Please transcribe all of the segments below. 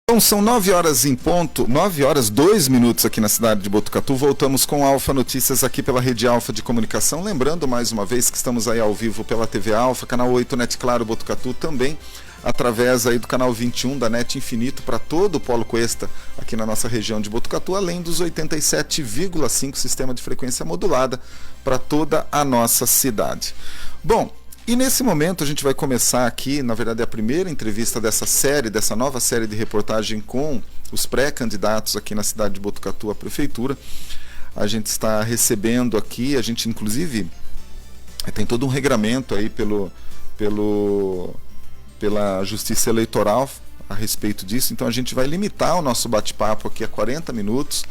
Bom, são 9 horas em ponto, 9 horas 2 minutos aqui na cidade de Botucatu. Voltamos com Alfa Notícias aqui pela Rede Alfa de Comunicação. Lembrando mais uma vez que estamos aí ao vivo pela TV Alfa, canal 8 Net Claro Botucatu, também através aí do canal 21 da Net Infinito para todo o Polo Cuesta aqui na nossa região de Botucatu, além dos 87,5 sistema de frequência modulada para toda a nossa cidade. Bom, e nesse momento a gente vai começar aqui, na verdade a primeira entrevista dessa nova série de reportagem com os pré-candidatos aqui na cidade de Botucatu à prefeitura. A gente está recebendo aqui, a gente inclusive tem todo um regramento aí pela Justiça Eleitoral a respeito disso, então a gente vai limitar o nosso bate-papo aqui a 40 minutos.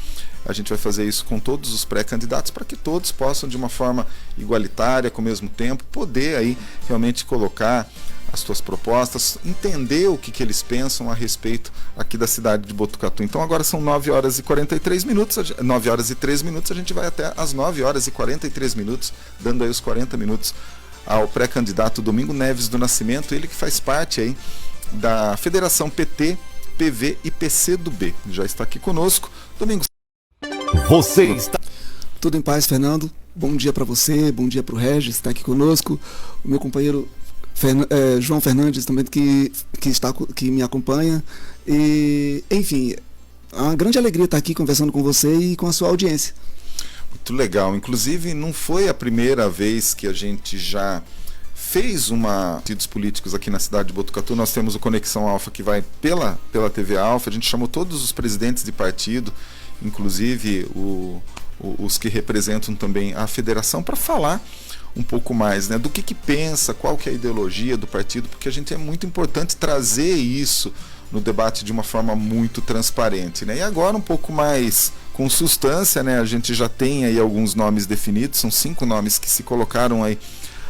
A gente vai fazer isso com todos os pré-candidatos para que todos possam, de uma forma igualitária, com o mesmo tempo, poder aí realmente colocar as suas propostas, entender o que eles pensam a respeito aqui da cidade de Botucatu. Então agora são 9 horas e 43 minutos, 9 horas e 3 minutos, a gente vai até as 9 horas e 43 minutos, dando aí os 40 minutos ao pré-candidato Domingo Neves do Nascimento, ele que faz parte aí da Federação PT, PV e PCdoB. Já está aqui conosco. Domingos. Você está... Tudo em paz, Fernando. Bom dia para você, bom dia para o Regis, está aqui conosco. O meu companheiro João Fernandes também, que me acompanha. E, enfim, é uma grande alegria estar aqui conversando com você e com a sua audiência. Muito legal. Inclusive, não foi a primeira vez que a gente já fez partidos políticos aqui na cidade de Botucatu. Nós temos o Conexão Alfa, que vai pela TV Alfa. A gente chamou todos os presidentes de partido, inclusive os que representam também a federação, para falar um pouco mais, né, do que pensa, qual que é a ideologia do partido, porque é muito importante trazer isso no debate de uma forma muito transparente, né? E agora um pouco mais com substância, né? A gente já tem aí alguns nomes definidos, são 5 nomes que se colocaram aí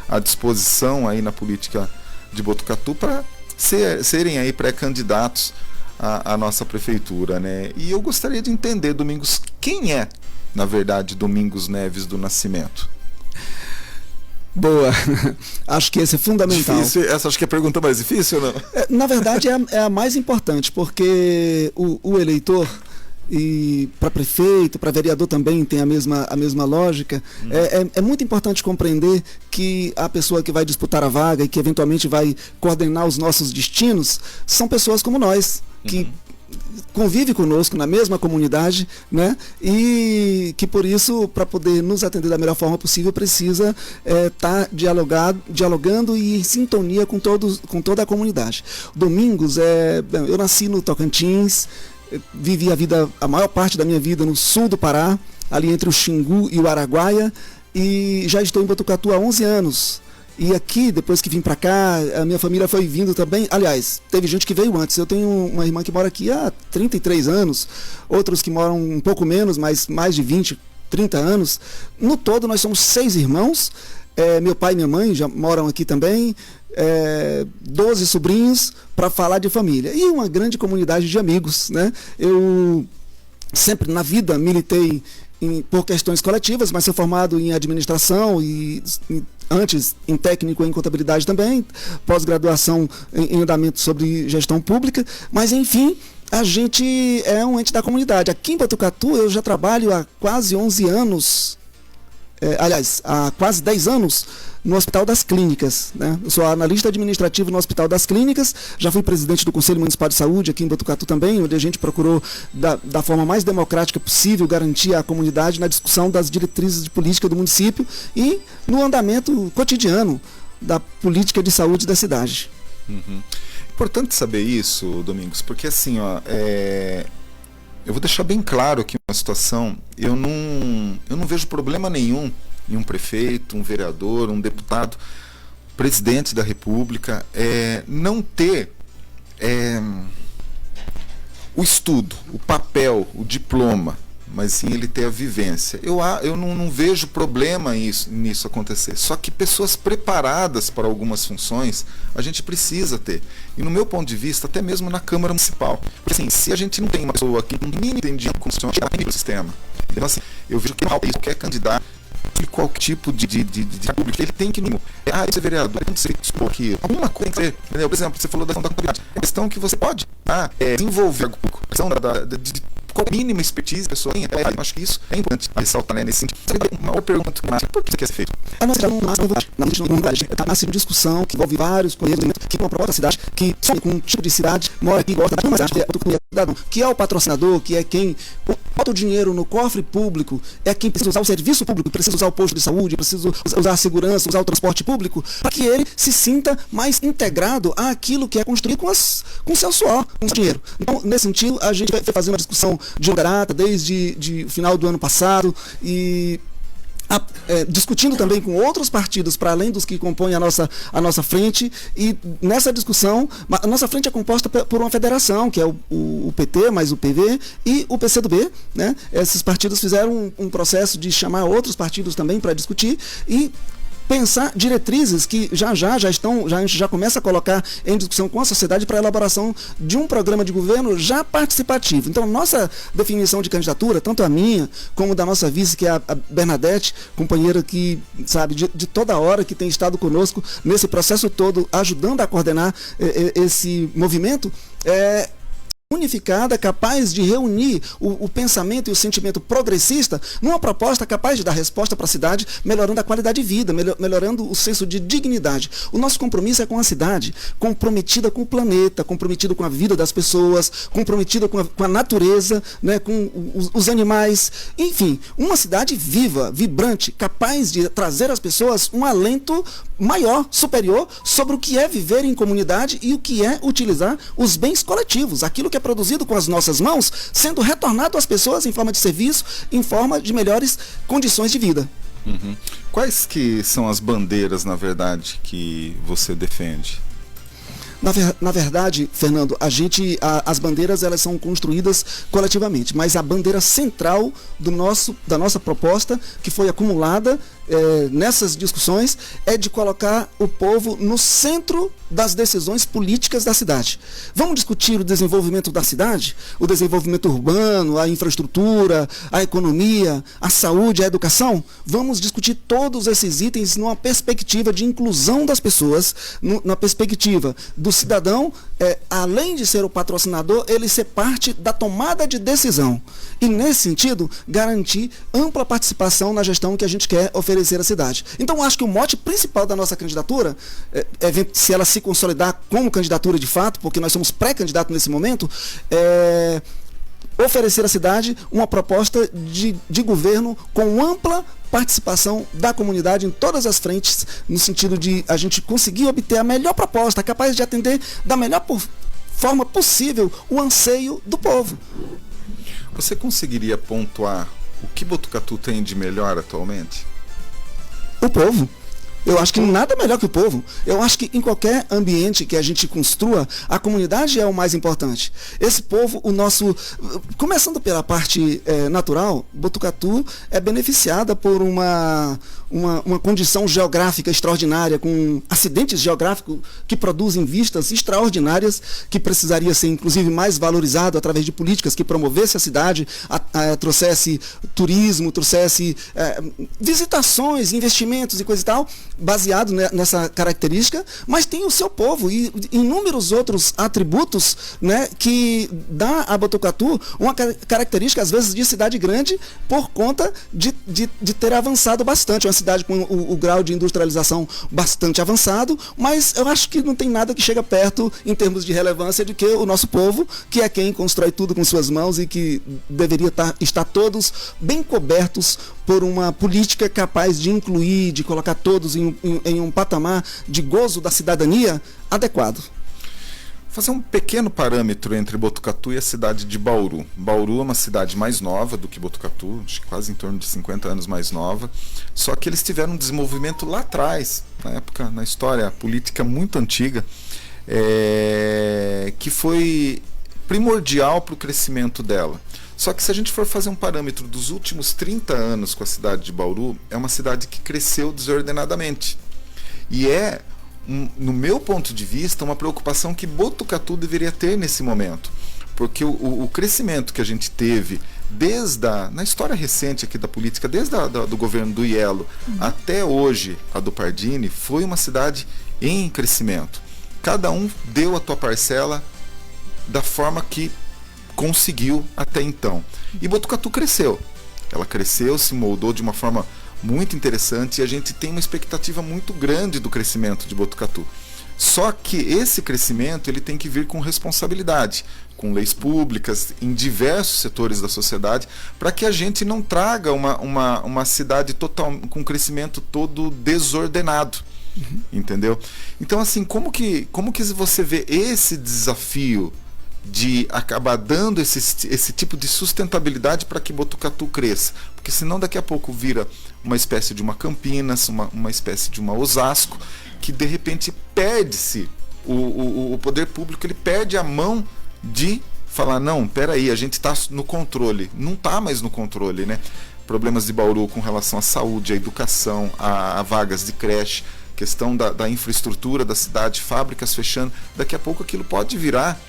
à disposição aí na política de Botucatu para serem aí pré-candidatos à nossa prefeitura, né? E eu gostaria de entender, Domingos, quem é, na verdade, Domingos Neves do Nascimento? Boa, acho que esse é fundamental. Difícil, essa acho que é a pergunta mais difícil, ou não? Na verdade é a mais importante, porque o eleitor, e para prefeito, para vereador também tem a mesma lógica. É muito importante compreender que a pessoa que vai disputar a vaga e que eventualmente vai coordenar os nossos destinos são pessoas como nós, que convive conosco na mesma comunidade, né? E que por isso, para poder nos atender da melhor forma possível, precisa estar dialogando e em sintonia com toda a comunidade. Domingos, eu nasci no Tocantins, vivi a maior parte da minha vida no sul do Pará, ali entre o Xingu e o Araguaia, e já estou em Botucatu há 11 anos. E aqui, depois que vim para cá, a minha família foi vindo também. Aliás, teve gente que veio antes. Eu tenho uma irmã que mora aqui há 33 anos, outros que moram um pouco menos, mas mais de 20, 30 anos. No todo, nós somos 6 irmãos. Meu pai e minha mãe já moram aqui também. 12 sobrinhos, para falar de família. E uma grande comunidade de amigos, né? Eu sempre na vida militei por questões coletivas, mas sou formado em administração e antes em técnico em contabilidade também, pós-graduação em andamento sobre gestão pública, mas enfim, a gente é um ente da comunidade. Aqui em Botucatu eu já trabalho há quase 11 anos, há quase 10 anos no Hospital das Clínicas, né? Eu sou analista administrativo no Hospital das Clínicas, já fui presidente do Conselho Municipal de Saúde aqui em Botucatu também, onde a gente procurou, da forma mais democrática possível, garantir à comunidade na discussão das diretrizes de política do município e no andamento cotidiano da política de saúde da cidade. Importante saber isso, Domingos, porque assim, eu vou deixar bem claro aqui uma situação. Eu não vejo problema nenhum em um prefeito, um vereador, um deputado, presidente da República, não ter o estudo, o papel, o diploma, mas sim ele ter a vivência. Eu não vejo problema nisso acontecer. Só que pessoas preparadas para algumas funções, a gente precisa ter. E no meu ponto de vista, até mesmo na Câmara Municipal. Porque assim, se a gente não tem uma pessoa que nem entendia como funciona o sistema, então assim, eu vejo que qualquer candidato de qualquer tipo de público, ele tem que, no mínimo, ser vereador, tem que ser que alguma coisa tem que ser, entendeu? Por exemplo, você falou da questão da contabilidade, é questão que você pode desenvolver a questão de qual mínima expertise a pessoa tem. Eu acho que isso é importante ressaltar, né, nesse sentido. Uma pergunta, por que isso quer ser feito? A nossa cidade não nasce uma discussão que envolve vários conhecimentos, que uma proposta da cidade, que some com um tipo de cidade, mora aqui, gosta de uma cidade, que é o patrocinador, que é quem bota o dinheiro no cofre público, é quem precisa usar o serviço público, precisa usar o posto de saúde, precisa usar a segurança, usar o transporte público, para que ele se sinta mais integrado àquilo que é construído com o seu suor, com o seu dinheiro. Então, nesse sentido, a gente vai fazer uma discussão de garata desde o final do ano passado e discutindo também com outros partidos para além dos que compõem a nossa frente, e nessa discussão a nossa frente é composta por uma federação, que é o PT mais o PV e o PCdoB, né? Esses partidos fizeram um processo de chamar outros partidos também para discutir e pensar diretrizes que a gente já começa a colocar em discussão com a sociedade para a elaboração de um programa de governo já participativo. Então, nossa definição de candidatura, tanto a minha como da nossa vice, que é a Bernadette, companheira que, sabe, de toda hora, que tem estado conosco nesse processo todo, ajudando a coordenar esse movimento, unificada, capaz de reunir o pensamento e o sentimento progressista numa proposta capaz de dar resposta para a cidade, melhorando a qualidade de vida, melhorando o senso de dignidade. O nosso compromisso é com a cidade, comprometida com o planeta, comprometido com a vida das pessoas, comprometida com a natureza, né, com os animais, enfim, uma cidade viva, vibrante, capaz de trazer às pessoas um alento maior, superior, sobre o que é viver em comunidade e o que é utilizar os bens coletivos, aquilo que é produzido com as nossas mãos, sendo retornado às pessoas em forma de serviço, em forma de melhores condições de vida. Uhum. Quais que são as bandeiras, na verdade, que você defende? Na verdade, Fernando, as bandeiras elas são construídas coletivamente, mas a bandeira central da nossa proposta, que foi acumulada nessas discussões, é de colocar o povo no centro das decisões políticas da cidade. Vamos discutir o desenvolvimento da cidade, o desenvolvimento urbano, a infraestrutura, a economia, a saúde, a educação? Vamos discutir todos esses itens numa perspectiva de inclusão das pessoas, na perspectiva do cidadão, além de ser o patrocinador, ele ser parte da tomada de decisão. E, nesse sentido, garantir ampla participação na gestão que a gente quer oferecer à cidade. Então, acho que o mote principal da nossa candidatura, se ela se consolidar como candidatura de fato, porque nós somos pré-candidato nesse momento, é oferecer à cidade uma proposta de governo com ampla participação da comunidade em todas as frentes, no sentido de a gente conseguir obter a melhor proposta, capaz de atender da melhor forma possível o anseio do povo. Você conseguiria pontuar o que Botucatu tem de melhor atualmente? O povo. Eu acho que nada melhor que o povo. Eu acho que em qualquer ambiente que a gente construa, a comunidade é o mais importante. Esse povo, começando pela parte natural, Botucatu é beneficiada por uma condição geográfica extraordinária, com acidentes geográficos que produzem vistas extraordinárias, que precisaria ser inclusive mais valorizado através de políticas que promovesse a cidade, trouxesse turismo, trouxesse visitações, investimentos e coisa e tal, baseado nessa característica, mas tem o seu povo e inúmeros outros atributos, né, que dá a Botucatu uma característica, às vezes, de cidade grande, por conta de ter avançado bastante. É uma cidade com o grau de industrialização bastante avançado, mas eu acho que não tem nada que chega perto, em termos de relevância, de que o nosso povo, que é quem constrói tudo com suas mãos e que deveria estar todos bem cobertos por uma política capaz de incluir, de colocar todos em um patamar de gozo da cidadania adequado. Fazer um pequeno parâmetro entre Botucatu e a cidade de Bauru. Bauru é uma cidade mais nova do que Botucatu, acho que quase em torno de 50 anos mais nova, só que eles tiveram um desenvolvimento lá atrás, na história política muito antiga, que foi primordial para o crescimento dela. Só que se a gente for fazer um parâmetro dos últimos 30 anos com a cidade de Bauru, é uma cidade que cresceu desordenadamente. E no meu ponto de vista, uma preocupação que Botucatu deveria ter nesse momento. Porque o crescimento que a gente teve na história recente aqui da política, desde do governo do Iello até hoje, a do Pardini, foi uma cidade em crescimento. Cada um deu a tua parcela da forma que conseguiu até então. E Botucatu cresceu. Ela cresceu, se moldou de uma forma muito interessante e a gente tem uma expectativa muito grande do crescimento de Botucatu. Só que esse crescimento ele tem que vir com responsabilidade, com leis públicas em diversos setores da sociedade, para que a gente não traga uma cidade com crescimento todo desordenado. Entendeu? Então, assim, como que você vê esse desafio de acabar dando esse tipo de sustentabilidade para que Botucatu cresça? Porque senão daqui a pouco vira uma espécie de uma Campinas, uma espécie de uma Osasco, que de repente perde-se, o poder público ele perde a mão de falar, não, peraí, a gente está no controle. Não está mais no controle, né? Problemas de Bauru com relação à saúde, à educação, a vagas de creche, questão da infraestrutura da cidade, fábricas fechando. Daqui a pouco aquilo pode virar,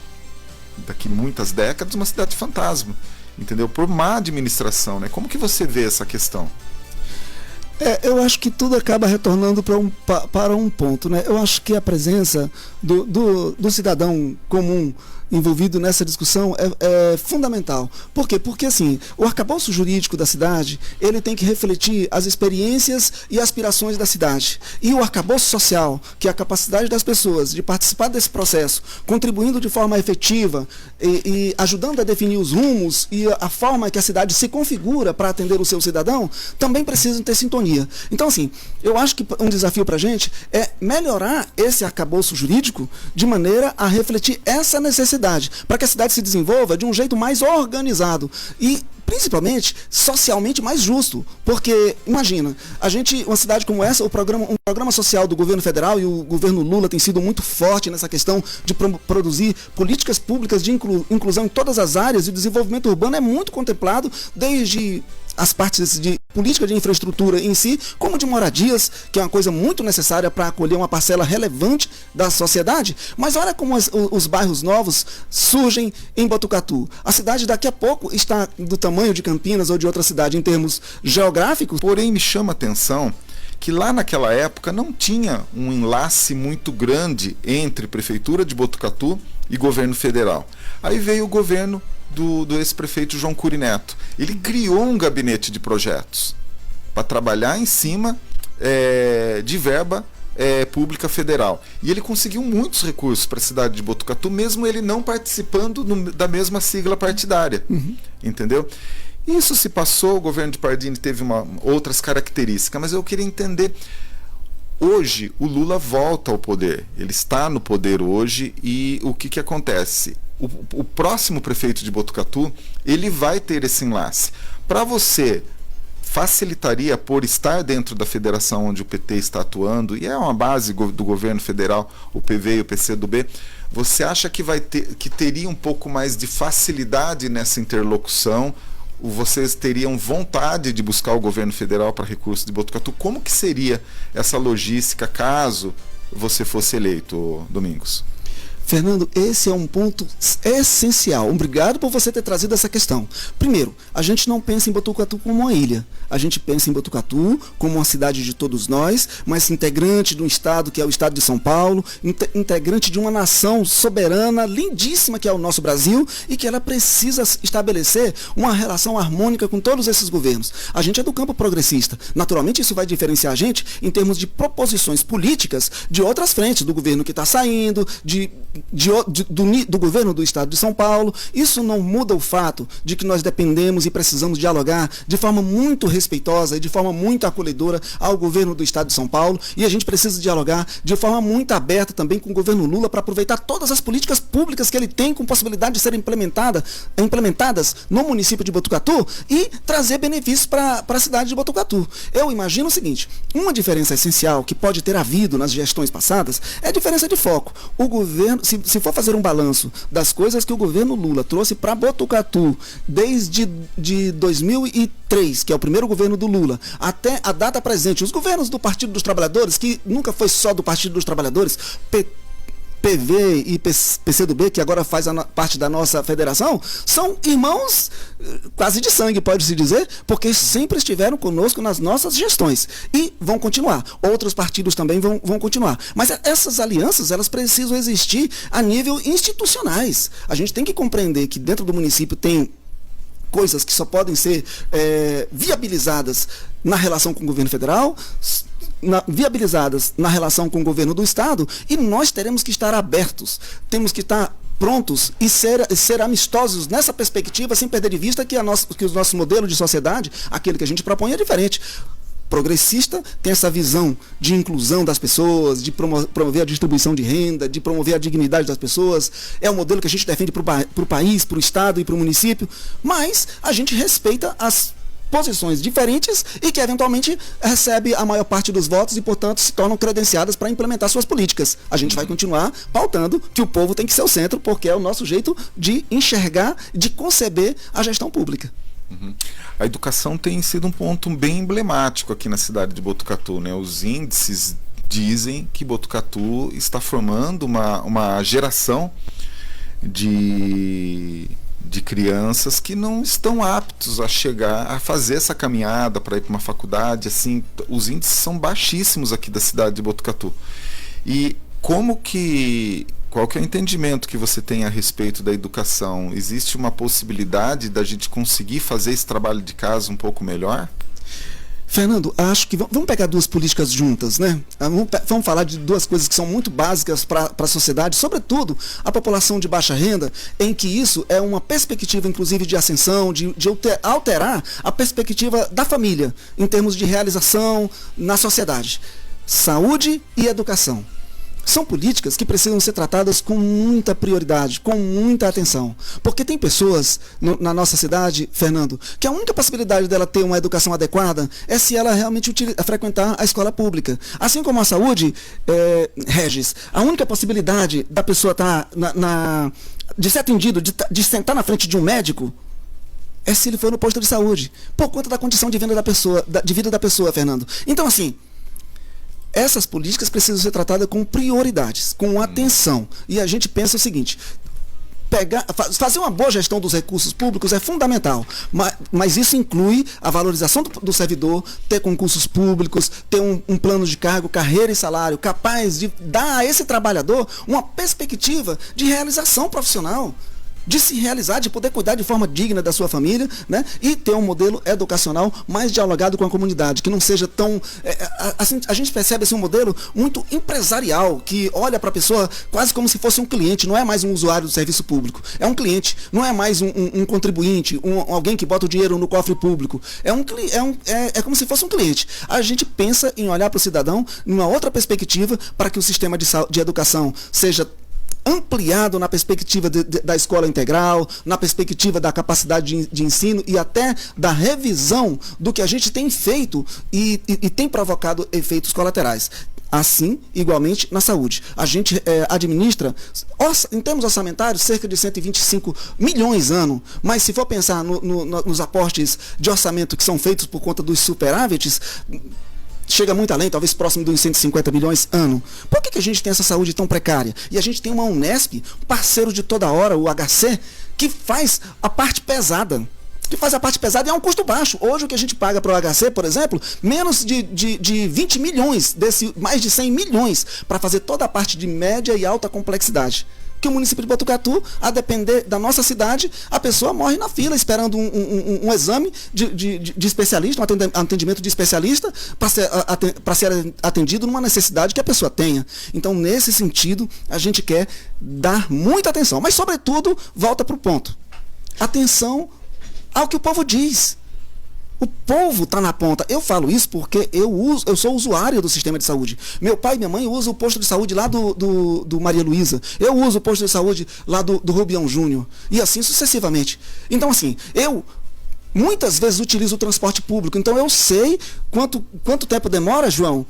daqui muitas décadas, uma cidade fantasma, entendeu? Por má administração, né? Como que você vê essa questão? Eu acho que tudo acaba retornando para um ponto, né? Eu acho que a presença do cidadão comum envolvido nessa discussão é fundamental. Por quê? Porque assim, o arcabouço jurídico da cidade, ele tem que refletir as experiências e aspirações da cidade. E o arcabouço social, que é a capacidade das pessoas de participar desse processo, contribuindo de forma efetiva e ajudando a definir os rumos e a forma que a cidade se configura para atender o seu cidadão, também precisam ter sintonia. Então assim, eu acho que um desafio para a gente é melhorar esse arcabouço jurídico de maneira a refletir essa necessidade, para que a cidade se desenvolva de um jeito mais organizado e principalmente socialmente mais justo, porque imagina, uma cidade como essa, um programa social do governo federal, e o governo Lula tem sido muito forte nessa questão de produzir políticas públicas de inclusão em todas as áreas, e o desenvolvimento urbano é muito contemplado desde as partes de política de infraestrutura em si, como de moradias, que é uma coisa muito necessária para acolher uma parcela relevante da sociedade. Mas olha como os bairros novos surgem em Botucatu. A cidade daqui a pouco está do tamanho de Campinas ou de outra cidade em termos geográficos. Porém, me chama a atenção que lá naquela época não tinha um enlace muito grande entre Prefeitura de Botucatu e governo federal. Aí veio o governo do ex-prefeito João Cury Neto. Ele criou um gabinete de projetos para trabalhar em cima de verba pública federal. E ele conseguiu muitos recursos para a cidade de Botucatu, mesmo ele não participando da mesma sigla partidária. Entendeu? Isso se passou, o governo de Pardini teve outras características, mas eu queria entender. Hoje, o Lula volta ao poder. Ele está no poder hoje e o que acontece? O próximo prefeito de Botucatu, ele vai ter esse enlace. Para você, facilitaria por estar dentro da federação onde o PT está atuando, e é uma base do governo federal, o PV e o PCdoB, você acha que teria um pouco mais de facilidade nessa interlocução? Vocês teriam vontade de buscar o governo federal para recursos de Botucatu? Como que seria essa logística caso você fosse eleito, Domingos? Fernando, esse é um ponto essencial. Obrigado por você ter trazido essa questão. Primeiro, a gente não pensa em Botucatu como uma ilha. A gente pensa em Botucatu como uma cidade de todos nós, mas integrante de um estado que é o estado de São Paulo, integrante de uma nação soberana, lindíssima que é o nosso Brasil, e que ela precisa estabelecer uma relação harmônica com todos esses governos. A gente é do campo progressista. Naturalmente, isso vai diferenciar a gente em termos de proposições políticas de outras frentes, do governo que está saindo, do governo do estado de São Paulo. Isso não muda o fato de que nós dependemos e precisamos dialogar de forma muito respeitosa e de forma muito acolhedora ao governo do estado de São Paulo, e a gente precisa dialogar de forma muito aberta também com o governo Lula para aproveitar todas as políticas públicas que ele tem com possibilidade de serem implementadas no município de Botucatu e trazer benefícios para a cidade de Botucatu. Eu imagino o seguinte: uma diferença essencial que pode ter havido nas gestões passadas é a diferença de foco. O governo, se for fazer um balanço das coisas que o governo Lula trouxe para Botucatu desde 2003, que é o primeiro governo do Lula, até a data presente, os governos do Partido dos Trabalhadores, que nunca foi só do Partido dos Trabalhadores, PV e PCdoB, que agora faz parte da nossa federação, são irmãos quase de sangue, pode-se dizer, porque sempre estiveram conosco nas nossas gestões e vão continuar. Outros partidos também vão continuar. Mas essas alianças, elas precisam existir a nível institucionais. A gente tem que compreender que dentro do município tem coisas que só podem ser viabilizadas na relação com o governo federal, viabilizadas na relação com o governo do Estado, e nós teremos que estar abertos, temos que estar prontos e ser amistosos nessa perspectiva, sem perder de vista que o nosso modelo de sociedade, aquele que a gente propõe, é diferente. Progressista tem essa visão de inclusão das pessoas, de promover a distribuição de renda, de promover a dignidade das pessoas. É o modelo que a gente defende para o país, para o Estado e para o município, mas a gente respeita as posições diferentes e que eventualmente recebe a maior parte dos votos e, portanto, se tornam credenciadas para implementar suas políticas. A gente vai continuar pautando que o povo tem que ser o centro, porque é o nosso jeito de enxergar, de conceber a gestão pública. A educação tem sido um ponto bem emblemático aqui na cidade de Botucatu, né? Os índices dizem que Botucatu está formando uma geração de crianças que não estão aptos a chegar a fazer essa caminhada para ir para uma faculdade. Assim, os índices são baixíssimos aqui da cidade de Botucatu. E qual que é o entendimento que você tem a respeito da educação? Existe uma possibilidade da gente conseguir fazer esse trabalho de casa um pouco melhor? Fernando, acho que vamos pegar duas políticas juntas, né? Vamos falar de duas coisas que são muito básicas para a sociedade, sobretudo a população de baixa renda, em que isso é uma perspectiva, inclusive, de ascensão, de alterar a perspectiva da família, em termos de realização na sociedade. Saúde e educação. São políticas que precisam ser tratadas com muita prioridade, com muita atenção. Porque tem pessoas na nossa cidade, Fernando, que a única possibilidade dela ter uma educação adequada é se ela realmente frequentar a escola pública. Assim como a saúde, Regis, a única possibilidade da pessoa estar de ser atendido, de sentar na frente de um médico, é se ele for no posto de saúde, por conta da condição de vida da pessoa, Fernando. Então, assim, essas políticas precisam ser tratadas com prioridades, com atenção. E a gente pensa o seguinte: fazer uma boa gestão dos recursos públicos é fundamental, mas isso inclui a valorização do servidor, ter concursos públicos, ter um plano de cargo, carreira e salário capaz de dar a esse trabalhador uma perspectiva de realização profissional, de se realizar, de poder cuidar de forma digna da sua família, né? E ter um modelo educacional mais dialogado com a comunidade, que não seja tão... assim, a gente percebe assim, um modelo muito empresarial, que olha para a pessoa quase como se fosse um cliente, não é mais um usuário do serviço público, é um cliente, não é mais um contribuinte, alguém que bota o dinheiro no cofre público, é como se fosse um cliente. A gente pensa em olhar para o cidadão numa outra perspectiva para que o sistema de educação seja ampliado na perspectiva da escola integral, na perspectiva da capacidade de ensino e até da revisão do que a gente tem feito e tem provocado efeitos colaterais. Assim, igualmente, na saúde. A gente administra, em termos orçamentários, cerca de 125 milhões ano, mas se for pensar nos aportes de orçamento que são feitos por conta dos superávites, chega muito além, talvez próximo dos 150 milhões ano. Por que a gente tem essa saúde tão precária? E a gente tem uma Unesp, parceiro de toda hora, o HC, que faz a parte pesada. E é um custo baixo. Hoje o que a gente paga para o HC, por exemplo, menos de 20 milhões, mais de 100 milhões, para fazer toda a parte de média e alta complexidade. Que o município de Botucatu, a depender da nossa cidade, a pessoa morre na fila esperando um exame de especialista, um atendimento de especialista para ser atendido numa necessidade que a pessoa tenha. Então, nesse sentido, a gente quer dar muita atenção, mas, sobretudo, volta para o ponto. Atenção ao que o povo diz. O povo está na ponta. Eu falo isso porque eu sou usuário do sistema de saúde. Meu pai e minha mãe usam o posto de saúde lá do Maria Luísa. Eu uso o posto de saúde lá do Rubião Júnior. E assim sucessivamente. Então, assim, eu muitas vezes utilizo o transporte público. Então, eu sei quanto tempo demora, João,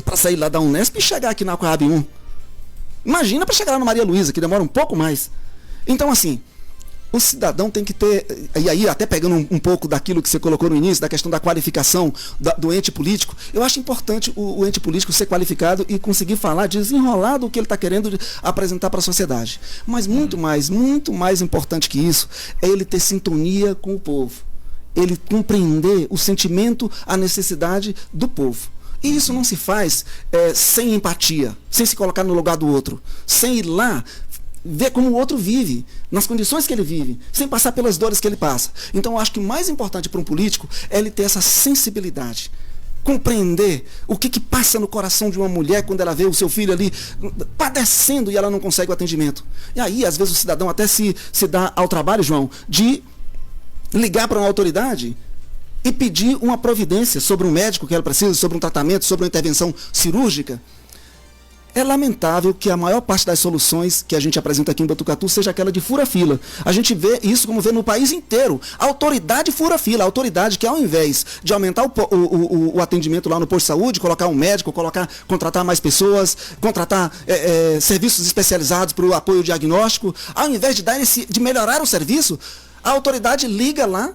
para sair lá da Unesp e chegar aqui na Coab 1. Imagina para chegar lá no Maria Luísa, que demora um pouco mais. Então, assim, o cidadão tem que ter, e aí até pegando um pouco daquilo que você colocou no início, da questão da qualificação do ente político, eu acho importante o ente político ser qualificado e conseguir falar, desenrolar do que ele está querendo apresentar para a sociedade. Mas muito mais importante que isso, é ele ter sintonia com o povo. Ele compreender o sentimento, a necessidade do povo. E isso não se faz sem empatia, sem se colocar no lugar do outro, sem ir lá ver como o outro vive, nas condições que ele vive, sem passar pelas dores que ele passa. Então eu acho que o mais importante para um político é ele ter essa sensibilidade, compreender o que passa no coração de uma mulher quando ela vê o seu filho ali padecendo e ela não consegue o atendimento. E aí, às vezes, o cidadão até se dá ao trabalho, João, de ligar para uma autoridade e pedir uma providência sobre um médico que ela precisa, sobre um tratamento, sobre uma intervenção cirúrgica. É lamentável que a maior parte das soluções que a gente apresenta aqui em Botucatu seja aquela de fura-fila. A gente vê isso como vê no país inteiro. A autoridade fura-fila, a autoridade que ao invés de aumentar o atendimento lá no posto de saúde, colocar um médico, contratar mais pessoas, contratar serviços especializados para o apoio diagnóstico, ao invés de melhorar o serviço, a autoridade liga lá,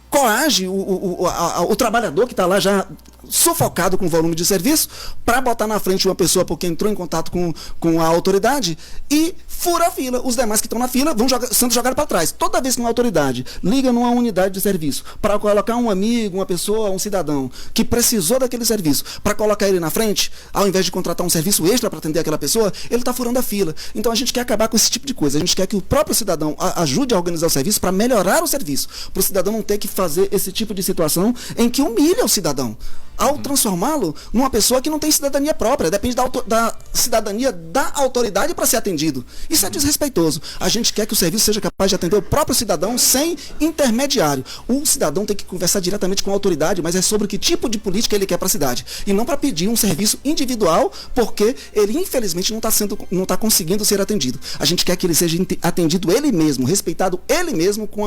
coage o trabalhador que está lá já sufocado com o volume de serviço, para botar na frente uma pessoa porque entrou em contato com a autoridade e fura a fila. Os demais que estão na fila vão sendo jogados para trás. Toda vez que uma autoridade liga numa unidade de serviço para colocar um amigo, uma pessoa, um cidadão que precisou daquele serviço, para colocar ele na frente, ao invés de contratar um serviço extra para atender aquela pessoa, ele está furando a fila. Então a gente quer acabar com esse tipo de coisa. A gente quer que o próprio cidadão ajude a organizar o serviço para melhorar o serviço, para o cidadão não ter que fazer esse tipo de situação em que humilha o cidadão, ao transformá-lo numa pessoa que não tem cidadania própria, depende da cidadania da autoridade para ser atendido. Isso é desrespeitoso. A gente quer que o serviço seja capaz de atender o próprio cidadão sem intermediário. O cidadão tem que conversar diretamente com a autoridade, mas é sobre que tipo de política ele quer para a cidade. E não para pedir um serviço individual, porque ele infelizmente não está conseguindo ser atendido. A gente quer que ele seja atendido ele mesmo, respeitado ele mesmo com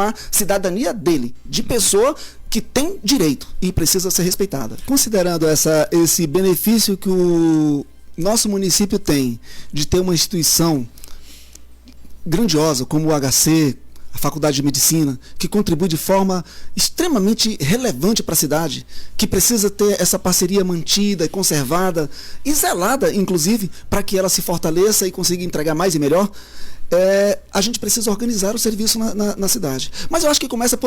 a cidadania dele, de pessoa que tem direito e precisa ser respeitada. Considerando esse benefício que o nosso município tem de ter uma instituição grandiosa como o HC, a Faculdade de Medicina, que contribui de forma extremamente relevante para a cidade, que precisa ter essa parceria mantida e conservada e zelada, inclusive, para que ela se fortaleça e consiga entregar mais e melhor, a gente precisa organizar o serviço na cidade. Mas eu acho que começa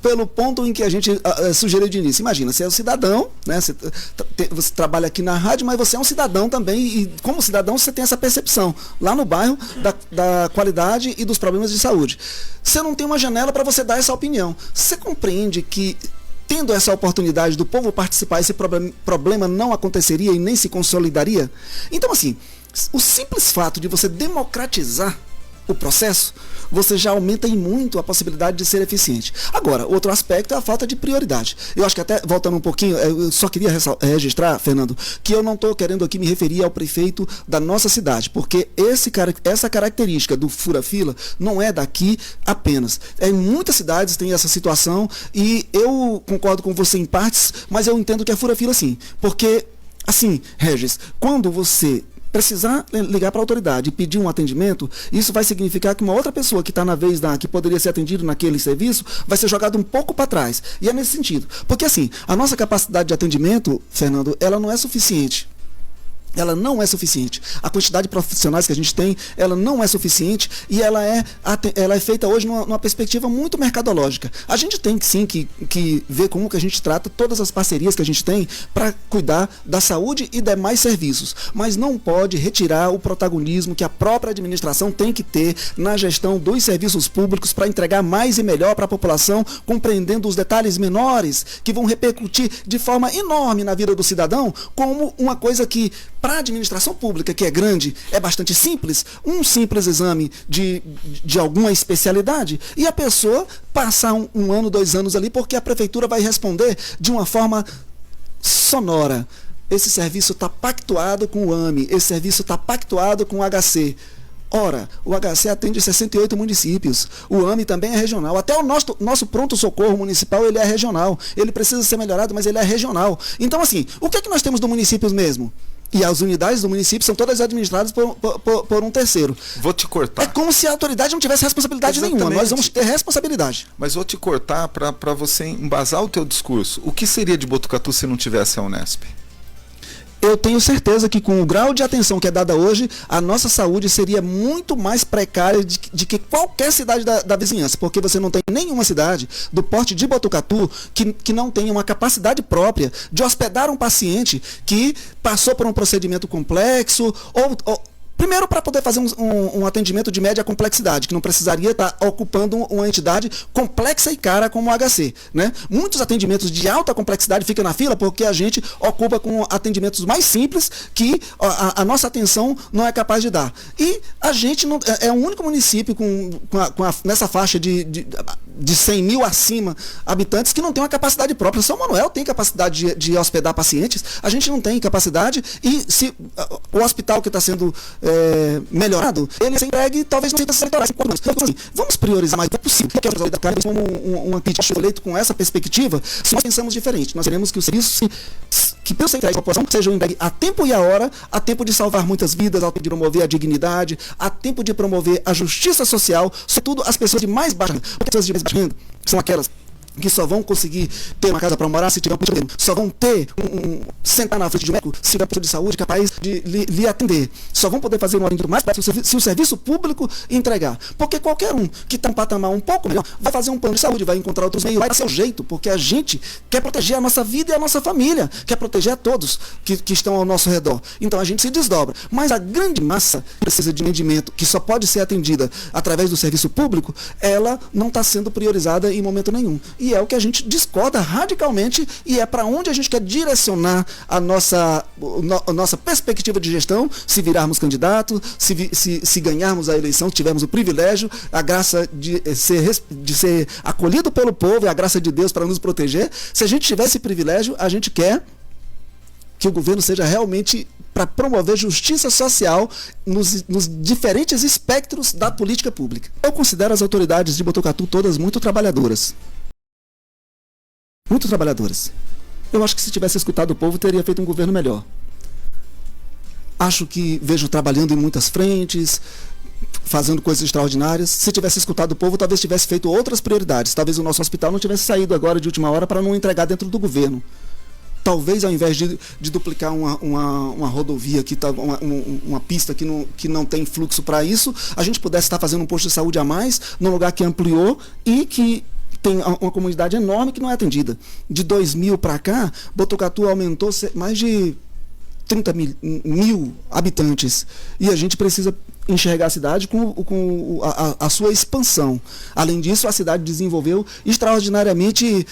pelo ponto em que a gente sugeriu de início. Imagina, você é um cidadão, né? Você trabalha aqui na rádio, mas você é um cidadão também, e como cidadão você tem essa percepção lá no bairro da qualidade e dos problemas de saúde. Você não tem uma janela para você dar essa opinião. Você compreende que, tendo essa oportunidade do povo participar, esse problema não aconteceria e nem se consolidaria? Então, assim, o simples fato de você democratizar o processo, você já aumenta em muito a possibilidade de ser eficiente. Agora, outro aspecto é a falta de prioridade. Eu acho que até, voltando um pouquinho, eu só queria registrar, Fernando, que eu não estou querendo aqui me referir ao prefeito da nossa cidade, porque essa característica do fura-fila não é daqui apenas. Em muitas cidades tem essa situação e eu concordo com você em partes, mas eu entendo que é fura-fila sim. Porque, assim, Regis, quando você precisar ligar para a autoridade e pedir um atendimento, isso vai significar que uma outra pessoa que está na vez que poderia ser atendido naquele serviço vai ser jogada um pouco para trás. E é nesse sentido. Porque assim, a nossa capacidade de atendimento, Fernando, ela não é suficiente. Ela não é suficiente. A quantidade de profissionais que a gente tem, ela não é suficiente e ela é feita hoje numa perspectiva muito mercadológica. A gente tem sim que ver como que a gente trata todas as parcerias que a gente tem para cuidar da saúde e demais serviços, mas não pode retirar o protagonismo que a própria administração tem que ter na gestão dos serviços públicos para entregar mais e melhor para a população, compreendendo os detalhes menores que vão repercutir de forma enorme na vida do cidadão, como uma coisa que para a administração pública, que é grande, é bastante simples, um simples exame de alguma especialidade, e a pessoa passar um ano, 2 anos ali, porque a prefeitura vai responder de uma forma sonora. Esse serviço está pactuado com o AME, esse serviço está pactuado com o HC. Ora, o HC atende 68 municípios, o AME também é regional, até o nosso pronto-socorro municipal, ele é regional, ele precisa ser melhorado, mas ele é regional. Então, assim, o que é que nós temos do município mesmo? E as unidades do município são todas administradas por um terceiro. Vou te cortar. É como se a autoridade não tivesse responsabilidade nenhuma. Nós vamos ter responsabilidade. Mas vou te cortar para você embasar o teu discurso. O que seria de Botucatu se não tivesse a Unesp? Eu tenho certeza que com o grau de atenção que é dada hoje, a nossa saúde seria muito mais precária de que qualquer cidade da vizinhança, porque você não tem nenhuma cidade do porte de Botucatu que não tenha uma capacidade própria de hospedar um paciente que passou por um procedimento complexo primeiro, para poder fazer um atendimento de média complexidade, que não precisaria estar ocupando uma entidade complexa e cara como o HC. Né? Muitos atendimentos de alta complexidade ficam na fila porque a gente ocupa com atendimentos mais simples que a nossa atenção não é capaz de dar. E a gente não, é o único município nessa faixa de 100 mil acima habitantes que não tem uma capacidade própria. São Manuel tem capacidade de hospedar pacientes, a gente não tem capacidade, e se o hospital que está sendo melhorado, ele se entregue, talvez não seja eleitorais. Então, assim, vamos priorizar mais, é possível que como uma crítica eleito com essa perspectiva, se nós pensamos diferente, nós queremos que o serviço que pelo ser entregue à população seja entregue a tempo e a hora, a tempo de salvar muitas vidas, a tempo de promover a dignidade, a tempo de promover a justiça social, sobretudo as pessoas de mais baixa renda. Porque as pessoas de mais baixa renda são aquelas que só vão conseguir ter uma casa para morar se tiver um problema, só vão ter sentar na frente de um médico se tiver pessoa de saúde capaz de lhe atender, só vão poder fazer um atendimento mais prático se o serviço público entregar, porque qualquer um que está um patamar um pouco melhor vai fazer um plano de saúde, vai encontrar outros meios, vai dar seu jeito, porque a gente quer proteger a nossa vida e a nossa família, quer proteger a todos que estão ao nosso redor, então a gente se desdobra, mas a grande massa precisa de atendimento que só pode ser atendida através do serviço público, ela não está sendo priorizada em momento nenhum. E é o que a gente discorda radicalmente, e é para onde a gente quer direcionar a nossa perspectiva de gestão, se virarmos candidato, se ganharmos a eleição, se tivermos o privilégio, a graça de ser acolhido pelo povo e a graça de Deus para nos proteger. Se a gente tiver esse privilégio, a gente quer que o governo seja realmente para promover justiça social nos diferentes espectros da política pública. Eu considero as autoridades de Botucatu todas muito trabalhadoras. Muito trabalhadoras. Eu acho que se tivesse escutado o povo, teria feito um governo melhor. Acho que vejo trabalhando em muitas frentes, fazendo coisas extraordinárias. Se tivesse escutado o povo, talvez tivesse feito outras prioridades. Talvez o nosso hospital não tivesse saído agora de última hora para não entregar dentro do governo. Talvez, ao invés de duplicar uma rodovia, uma pista que não tem fluxo para isso, a gente pudesse estar fazendo um posto de saúde a mais, num lugar que ampliou e que tem uma comunidade enorme que não é atendida. De 2000 para cá, Botucatu aumentou mais de 30 mil habitantes. E a gente precisa enxergar a cidade com a sua expansão. Além disso, a cidade desenvolveu extraordinariamente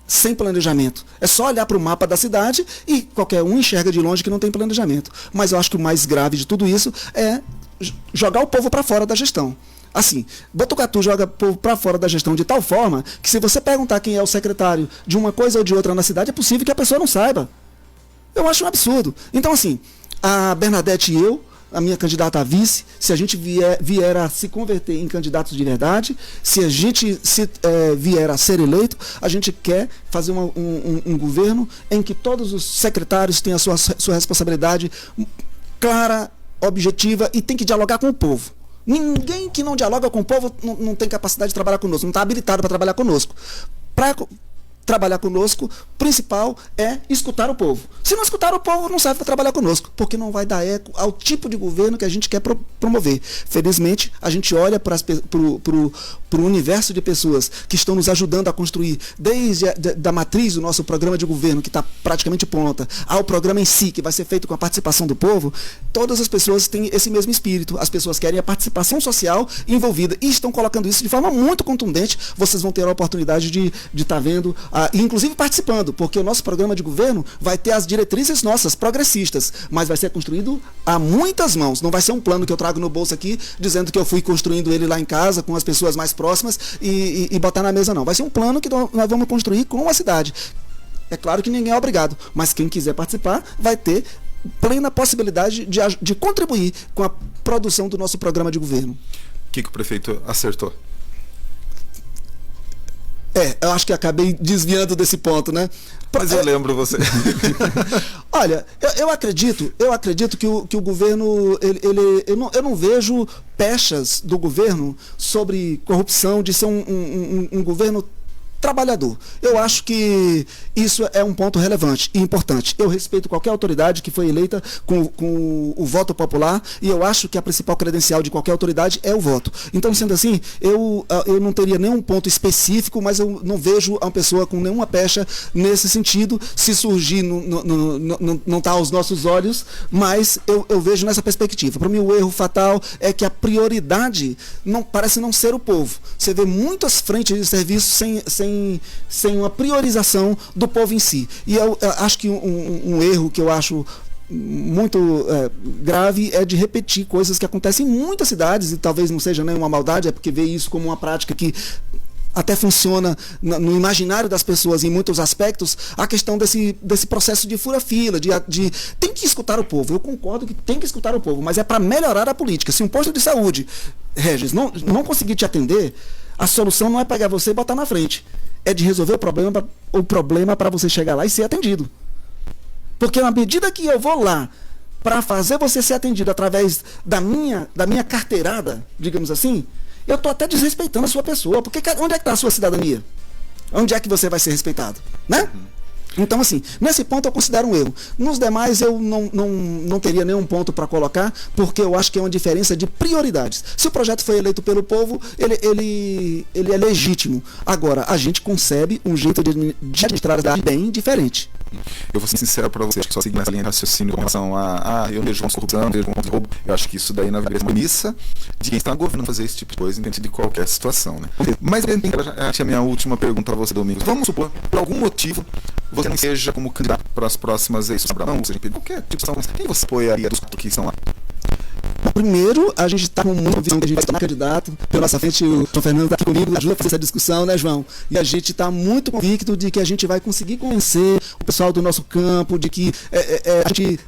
sem planejamento. É só olhar para o mapa da cidade e qualquer um enxerga de longe que não tem planejamento. Mas eu acho que o mais grave de tudo isso é jogar o povo para fora da gestão. Assim, Botucatu joga o povo para fora da gestão de tal forma que, se você perguntar quem é o secretário de uma coisa ou de outra na cidade, é possível que a pessoa não saiba. Eu acho um absurdo. Então, assim, a Bernadette e eu, a minha candidata a vice, se a gente vier a se converter em candidatos de verdade, se a gente vier a ser eleito, a gente quer fazer um governo em que todos os secretários tenham a sua responsabilidade clara, objetiva, e tem que dialogar com o povo. Ninguém que não dialoga com o povo não tem capacidade de trabalhar conosco, não está habilitado para trabalhar conosco. Para trabalhar conosco, o principal é escutar o povo. Se não escutar o povo, não serve para trabalhar conosco, porque não vai dar eco ao tipo de governo que a gente quer promover. Felizmente, a gente olha para o universo de pessoas que estão nos ajudando a construir, desde da matriz do nosso programa de governo, que está praticamente pronta, ao programa em si, que vai ser feito com a participação do povo. Todas as pessoas têm esse mesmo espírito. As pessoas querem a participação social envolvida e estão colocando isso de forma muito contundente. Vocês vão ter a oportunidade de estar vendo, inclusive participando, porque o nosso programa de governo vai ter as diretrizes nossas, progressistas, mas vai ser construído a muitas mãos. Não vai ser um plano que eu trago no bolso aqui, dizendo que eu fui construindo ele lá em casa, com as pessoas mais próximas, e botar na mesa, não. Vai ser um plano que nós vamos construir com a cidade. É claro que ninguém é obrigado, mas quem quiser participar vai ter plena possibilidade de contribuir com a produção do nosso programa de governo. O que o prefeito acertou? Eu acho que acabei desviando desse ponto, né? Mas eu lembro você. Olha, eu acredito que o governo, eu não vejo pechas do governo sobre corrupção, de ser um governo trabalhador. Eu acho que isso é um ponto relevante e importante. Eu respeito qualquer autoridade que foi eleita com o voto popular, e eu acho que a principal credencial de qualquer autoridade é o voto. Então, sendo assim, eu não teria nenhum ponto específico, mas eu não vejo uma pessoa com nenhuma pecha nesse sentido. Se surgir, não está aos nossos olhos, mas eu vejo nessa perspectiva. Para mim, o erro fatal é que a prioridade parece não ser o povo. Você vê muitas frentes de serviço sem uma priorização do povo em si. E eu acho que um erro que eu acho muito grave é de repetir coisas que acontecem em muitas cidades, e talvez não seja nenhuma maldade, é porque vê isso como uma prática que até funciona no imaginário das pessoas em muitos aspectos, a questão desse processo de fura-fila, tem que escutar o povo. Eu concordo que tem que escutar o povo, mas é para melhorar a política. Se um posto de saúde, Regis, não conseguir te atender, a solução não é pegar você e botar na frente. É de resolver o problema para você chegar lá e ser atendido. Porque na medida que eu vou lá para fazer você ser atendido através da minha carteirada, digamos assim, eu estou até desrespeitando a sua pessoa. Porque onde é que está a sua cidadania? Onde é que você vai ser respeitado? Né? Então, assim, nesse ponto eu considero um erro. Nos demais eu não teria nenhum ponto para colocar, porque eu acho que é uma diferença de prioridades. Se o projeto foi eleito pelo povo, ele é legítimo. Agora, a gente concebe um jeito de administrar a cidade bem diferente. Eu vou ser sincero para você, acho que só seguindo essa linha de raciocínio com relação eu vejo uma corrupção, eu vejo um roubo, eu acho que isso daí na verdade é uma premissa de quem está no governo fazer esse tipo de coisa, independente de qualquer situação, né? Mas a minha última pergunta para você, Domingos. Vamos supor, por algum motivo, você não seja como candidato para as próximas eleições, não, seja qualquer tipo de situação, quem você apoiaria dos que estão lá? Primeiro, a gente está com muita visão que a gente vai se tornar candidato. Pela nossa frente, o João Fernando está aqui comigo, ajuda a fazer essa discussão, né, João? E a gente está muito convicto de que a gente vai conseguir convencer o pessoal do nosso campo, de que a gente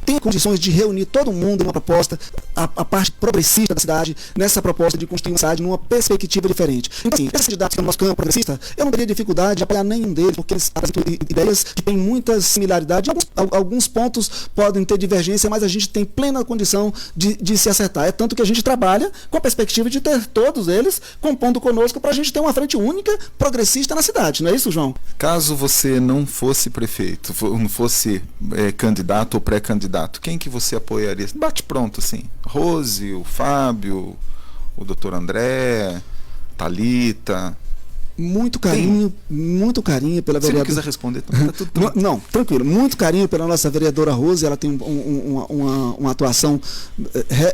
tem condições de reunir todo mundo numa proposta, a parte progressista da cidade, nessa proposta de construir uma cidade numa perspectiva diferente. Então, assim, esses candidatos que no nosso campo progressista, eu não teria dificuldade de apoiar nenhum deles, porque eles apresentam ideias que têm muitas similaridades. Alguns pontos podem ter divergência, mas a gente tem plena condição de se acertar. É tanto que a gente trabalha com a perspectiva de ter todos eles compondo conosco para a gente ter uma frente única progressista na cidade. Não é isso, João? Caso você não fosse prefeito, não fosse candidato ou pré-candidato, quem que você apoiaria? Bate pronto, assim. Rose, o Fábio, o Dr. André, Thalita. Muito carinho pela vereadora. Se não quiser responder, tá tudo. Não, tranquilo. Muito carinho pela nossa vereadora Rose. Ela tem uma atuação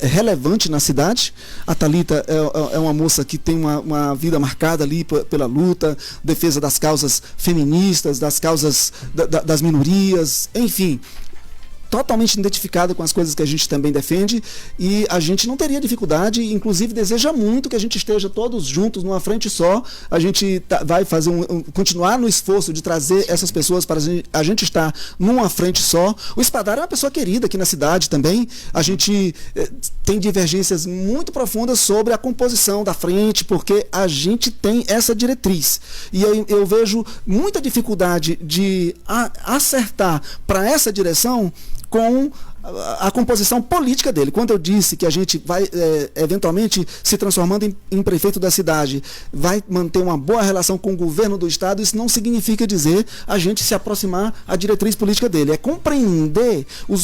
relevante na cidade. A Thalita é uma moça que tem uma vida marcada ali pela luta, defesa das causas feministas, das causas das minorias, enfim. Totalmente identificada com as coisas que a gente também defende, e a gente não teria dificuldade, inclusive deseja muito que a gente esteja todos juntos numa frente só. A gente vai fazer continuar no esforço de trazer essas pessoas para a gente estar numa frente só. O Espadário é uma pessoa querida aqui na cidade também. A gente tem divergências muito profundas sobre a composição da frente, porque a gente tem essa diretriz. E eu vejo muita dificuldade de acertar para essa direção com a composição política dele. Quando eu disse que a gente vai, eventualmente, se transformando em prefeito da cidade, vai manter uma boa relação com o governo do estado, isso não significa dizer a gente se aproximar à diretriz política dele. É compreender os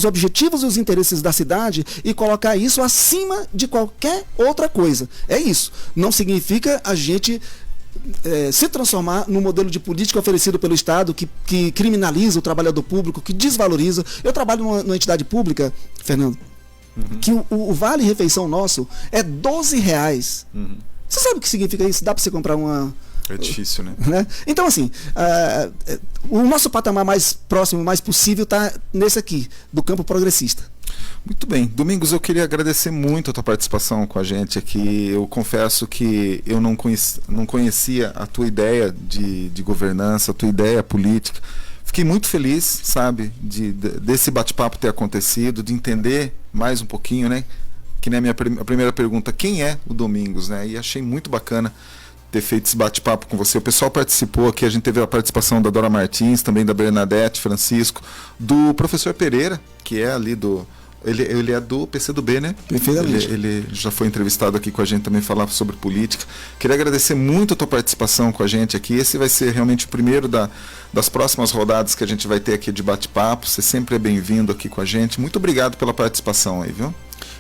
objetivos e os interesses da cidade e colocar isso acima de qualquer outra coisa. É isso. Não significa a gente se transformar no modelo de política oferecido pelo Estado que criminaliza o trabalhador público, que desvaloriza. Eu trabalho numa entidade pública, Fernando, que o vale-refeição nosso é R$12. Você sabe o que significa isso? Dá para você comprar uma... É difícil, né? Então, assim, o nosso patamar mais próximo, mais possível, está nesse aqui, do campo progressista. Muito bem. Domingos, eu queria agradecer muito a tua participação com a gente aqui. Eu confesso que eu não conhecia a tua ideia de governança, a tua ideia política. Fiquei muito feliz, sabe, desse bate-papo ter acontecido, de entender mais um pouquinho, né? Que nem a primeira pergunta, quem é o Domingos, né? E achei muito bacana ter feito esse bate-papo com você. O pessoal participou aqui, a gente teve a participação da Dora Martins, também da Bernadette Francisco, do professor Pereira, que é ali do... Ele é do PCdoB, né? Perfeitamente. Ele já foi entrevistado aqui com a gente também, falar sobre política. Queria agradecer muito a tua participação com a gente aqui. Esse vai ser realmente o primeiro das próximas rodadas que a gente vai ter aqui de bate-papo. Você sempre é bem-vindo aqui com a gente. Muito obrigado pela participação aí, viu?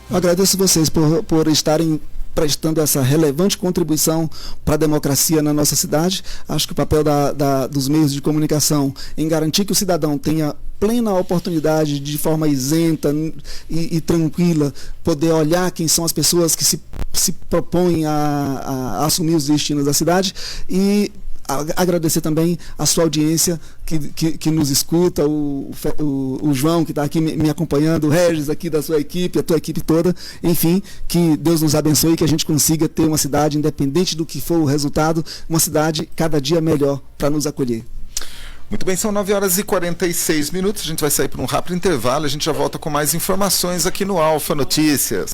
Eu agradeço vocês por estarem prestando essa relevante contribuição para a democracia na nossa cidade. Acho que o papel dos meios de comunicação em garantir que o cidadão tenha plena oportunidade de forma isenta e tranquila poder olhar quem são as pessoas que se propõem a assumir os destinos da cidade, e agradecer também a sua audiência que nos escuta, o João que está aqui me acompanhando, o Regis aqui da sua equipe, a tua equipe toda, enfim, que Deus nos abençoe e que a gente consiga ter uma cidade, independente do que for o resultado, uma cidade cada dia melhor para nos acolher. Muito bem, são 9h46, a gente vai sair para um rápido intervalo, a gente já volta com mais informações aqui no Alfa Notícias.